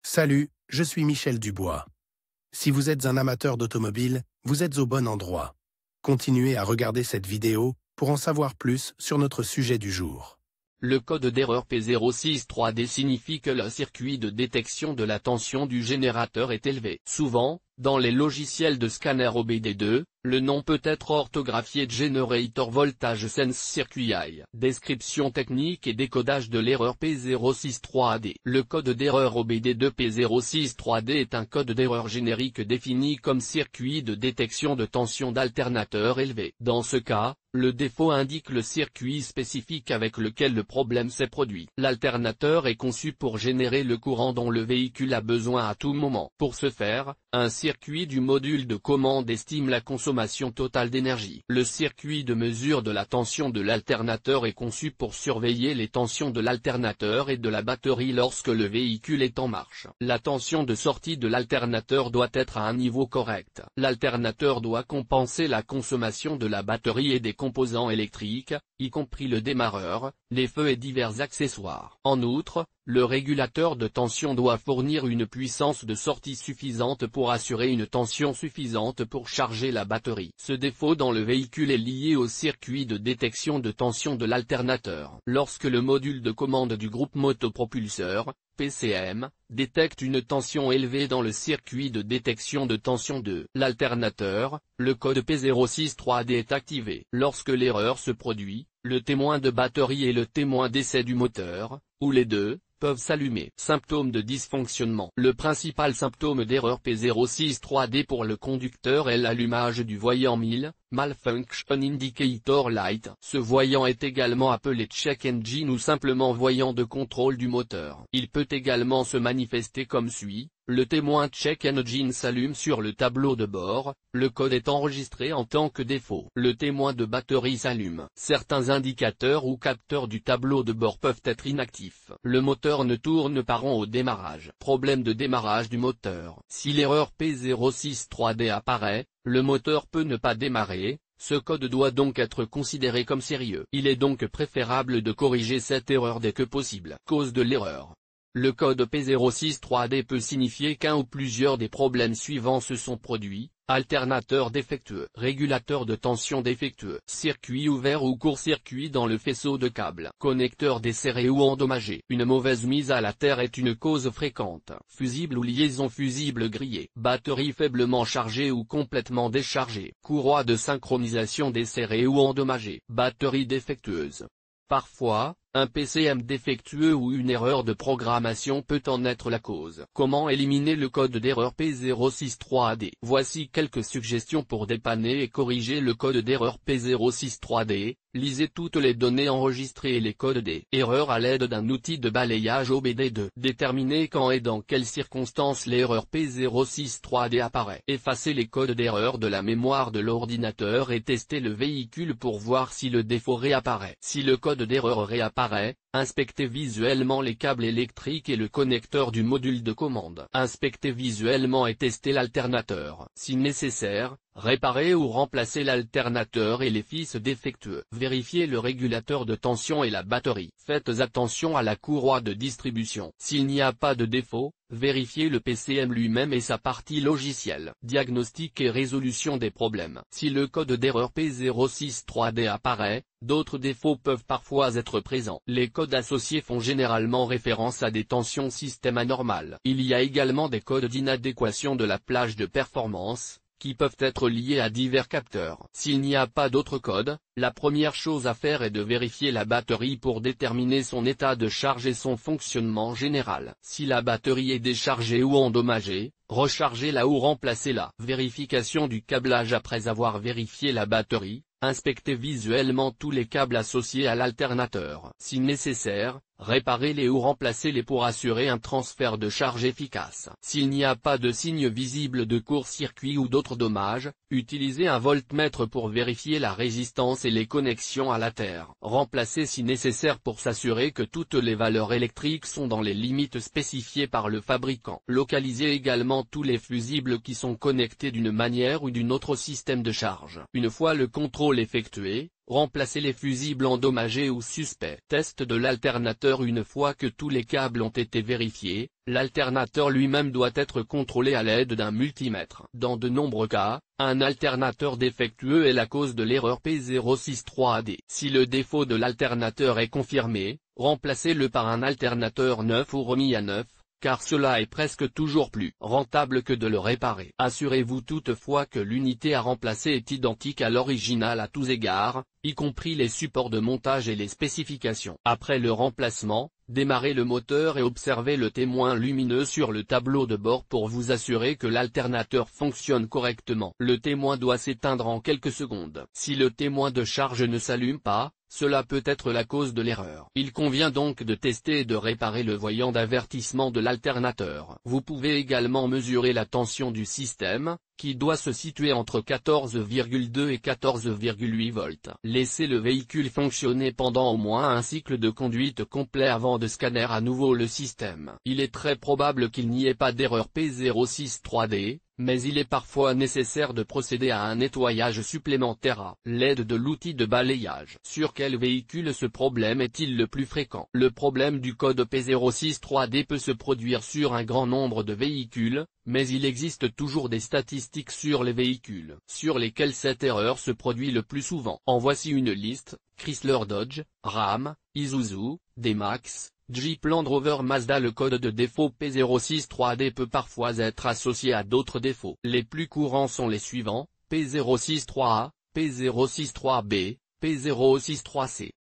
Salut, je suis Michel Dubois. Si vous êtes un amateur d'automobile, vous êtes au bon endroit. Continuez à regarder cette vidéo pour en savoir plus sur notre sujet du jour. Le code d'erreur P063D signifie que le circuit de détection de la tension du générateur est élevé. Souvent, dans les logiciels de scanner OBD2, le nom peut être orthographié Generator Voltage Sense Circuit I. Description technique et décodage de l'erreur P063D. Le code d'erreur OBD2 P063D est un code d'erreur générique défini comme circuit de détection de tension d'alternateur élevé. Dans ce cas, le défaut indique le circuit spécifique avec lequel le problème s'est produit. L'alternateur est conçu pour générer le courant dont le véhicule a besoin à tout moment. Pour ce faire, un circuit du module de commande estime la consommation totale d'énergie. Le circuit de mesure de la tension de l'alternateur est conçu pour surveiller les tensions de l'alternateur et de la batterie lorsque le véhicule est en marche. La tension de sortie de l'alternateur doit être à un niveau correct. L'alternateur doit compenser la consommation de la batterie et des composants électriques, y compris le démarreur, les feux et divers accessoires. En outre, le régulateur de tension doit fournir une puissance de sortie suffisante pour assurer une tension suffisante pour charger la batterie. Ce défaut dans le véhicule est lié au circuit de détection de tension de l'alternateur. Lorsque le module de commande du groupe motopropulseur, PCM, détecte une tension élevée dans le circuit de détection de tension de l'alternateur, le code P063D est activé. Lorsque l'erreur se produit, le témoin de batterie et le témoin d'essai du moteur, ou les deux, peuvent s'allumer. Symptômes de dysfonctionnement. Le principal symptôme d'erreur P063D pour le conducteur est l'allumage du voyant 1000, Malfunction Indicator Light. Ce voyant est également appelé check engine ou simplement voyant de contrôle du moteur. Il peut également se manifester comme suit. Le témoin check engine s'allume sur le tableau de bord, le code est enregistré en tant que défaut. Le témoin de batterie s'allume. Certains indicateurs ou capteurs du tableau de bord peuvent être inactifs. Le moteur ne tourne pas rond au démarrage. Problème de démarrage du moteur. Si l'erreur P063D apparaît, le moteur peut ne pas démarrer. Ce code doit donc être considéré comme sérieux. Il est donc préférable de corriger cette erreur dès que possible. Cause de l'erreur. Le code P063D peut signifier qu'un ou plusieurs des problèmes suivants se sont produits: alternateur défectueux, régulateur de tension défectueux, circuit ouvert ou court-circuit dans le faisceau de câble, connecteur desserré ou endommagé. Une mauvaise mise à la terre est une cause fréquente. Fusible ou liaison fusible grillée, batterie faiblement chargée ou complètement déchargée, courroie de synchronisation desserrée ou endommagée, batterie défectueuse. Parfois, un PCM défectueux ou une erreur de programmation peut en être la cause. Comment éliminer le code d'erreur P063D? Voici quelques suggestions pour dépanner et corriger le code d'erreur P063D. Lisez toutes les données enregistrées et les codes des erreurs à l'aide d'un outil de balayage OBD2. Déterminez quand et dans quelles circonstances l'erreur P063D apparaît. Effacez les codes d'erreur de la mémoire de l'ordinateur et testez le véhicule pour voir si le défaut réapparaît. Si le code d'erreur réapparaît, inspectez visuellement les câbles électriques et le connecteur du module de commande. Inspectez visuellement et testez l'alternateur. Si nécessaire, réparez ou remplacez l'alternateur et les fils défectueux. Vérifiez le régulateur de tension et la batterie. Faites attention à la courroie de distribution. S'il n'y a pas de défaut, vérifiez le PCM lui-même et sa partie logicielle. Diagnostic et résolution des problèmes. Si le code d'erreur P063D apparaît, d'autres défauts peuvent parfois être présents. Les codes associés font généralement référence à des tensions système anormales. Il y a également des codes d'inadéquation de la plage de performance, qui peuvent être liés à divers capteurs. S'il n'y a pas d'autres codes, la première chose à faire est de vérifier la batterie pour déterminer son état de charge et son fonctionnement général. Si la batterie est déchargée ou endommagée, rechargez-la ou remplacez-la. Vérification du câblage. Après avoir vérifié la batterie, inspectez visuellement tous les câbles associés à l'alternateur. Si nécessaire, réparez-les ou remplacez-les pour assurer un transfert de charge efficace. S'il n'y a pas de signe visible de court-circuit ou d'autres dommages, utilisez un voltmètre pour vérifier la résistance et les connexions à la terre. Remplacez si nécessaire pour s'assurer que toutes les valeurs électriques sont dans les limites spécifiées par le fabricant. Localisez également tous les fusibles qui sont connectés d'une manière ou d'une autre au système de charge. Une fois le contrôle effectué, remplacez les fusibles endommagés ou suspects. Test de l'alternateur. Une fois que tous les câbles ont été vérifiés, l'alternateur lui-même doit être contrôlé à l'aide d'un multimètre. Dans de nombreux cas, un alternateur défectueux est la cause de l'erreur P063D. Si le défaut de l'alternateur est confirmé, remplacez-le par un alternateur neuf ou remis à neuf, car cela est presque toujours plus rentable que de le réparer. Assurez-vous toutefois que l'unité à remplacer est identique à l'original à tous égards, y compris les supports de montage et les spécifications. Après le remplacement, démarrez le moteur et observez le témoin lumineux sur le tableau de bord pour vous assurer que l'alternateur fonctionne correctement. Le témoin doit s'éteindre en quelques secondes. Si le témoin de charge ne s'allume pas, cela peut être la cause de l'erreur. Il convient donc de tester et de réparer le voyant d'avertissement de l'alternateur. Vous pouvez également mesurer la tension du système, qui doit se situer entre 14,2 et 14,8 volts. Laissez le véhicule fonctionner pendant au moins un cycle de conduite complet avant de scanner à nouveau le système. Il est très probable qu'il n'y ait pas d'erreur P063D, mais il est parfois nécessaire de procéder à un nettoyage supplémentaire à l'aide de l'outil de balayage. Sur quel véhicule ce problème est-il le plus fréquent? Le problème du code P063D peut se produire sur un grand nombre de véhicules, mais il existe toujours des statistiques sur les véhicules sur lesquels cette erreur se produit le plus souvent. En voici une liste: Chrysler, Dodge, Ram, Isuzu, D-Max, Jeep, Land Rover, Mazda. Le code de défaut P063D peut parfois être associé à d'autres défauts. Les plus courants sont les suivants: P063A, P063B, P063C.